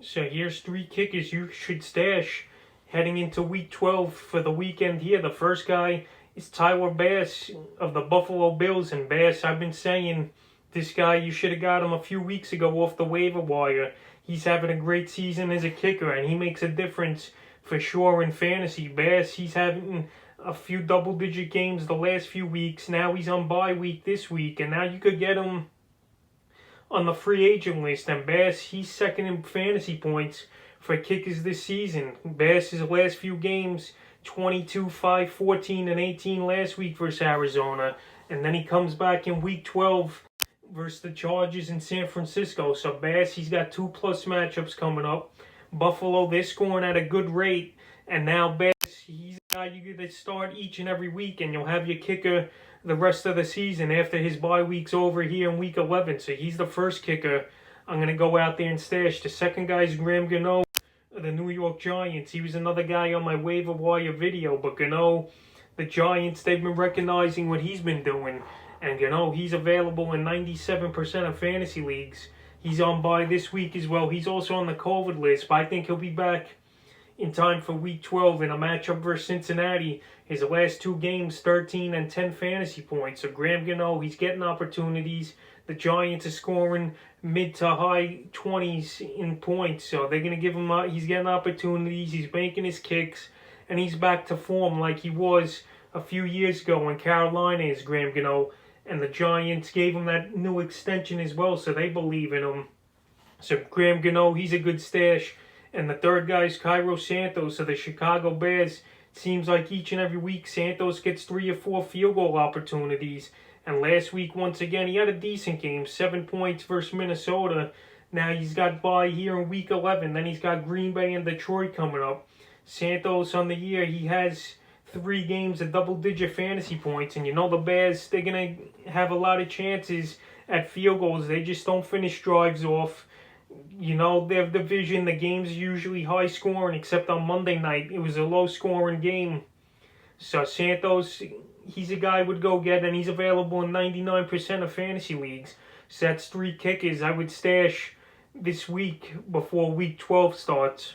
So here's 3 kickers you should stash heading into week 12 for the weekend here. The first guy is Tyler Bass of the Buffalo Bills. And Bass, I've been saying this guy, you should have got him a few weeks ago off the waiver wire. He's having a great season as a kicker, and he makes a difference for sure in fantasy. Bass, he's having a few double-digit games the last few weeks. Now he's on bye week this week, and now you could get him on the free agent list. And Bass, he's second in fantasy points for kickers this season. Bass's last few games, 22, 5, 14, and 18 last week versus Arizona. And then he comes back in week 12 versus the Chargers in San Francisco. So Bass, he's got 2+ matchups coming up. Buffalo, they're scoring at a good rate. And now Bass, he's a guy you get to start each and every week, and you'll have your kicker the rest of the season after his bye week's over here in week 11. So he's the first kicker I'm going to go out there and stash. The second guy is Graham Gano of the New York Giants. He was another guy on my waiver wire video, but Gano, the Giants, they've been recognizing what he's been doing. And Gano, he's available in 97% of fantasy leagues. He's on bye this week as well. He's also on the COVID list, but I think he'll be back in time for week 12 in a matchup versus Cincinnati. His last 2 games, 13 and 10 fantasy points. So Graham Gano, he's getting opportunities. The Giants are scoring mid to high 20s in points. So they're going to give him, he's getting opportunities. He's making his kicks. And he's back to form like he was a few years ago in Carolina is Graham Gano. And the Giants gave him that new extension as well, so they believe in him. So Graham Gano, he's a good stash. And the third guy is Cairo Santos of the Chicago Bears. It seems like each and every week Santos gets 3 or 4 field goal opportunities. And last week, once again, he had a decent game. 7 points versus Minnesota. Now he's got bye here in week 11. Then he's got Green Bay and Detroit coming up. Santos on the year, he has 3 games of double-digit fantasy points. And you know the Bears, they're going to have a lot of chances at field goals. They just don't finish drives off. You know, their division, the game's usually high-scoring, except on Monday night. It was a low-scoring game. So Santos, he's a guy I would go get, and he's available in 99% of fantasy leagues. So that's 3 kickers I would stash this week before week 12 starts.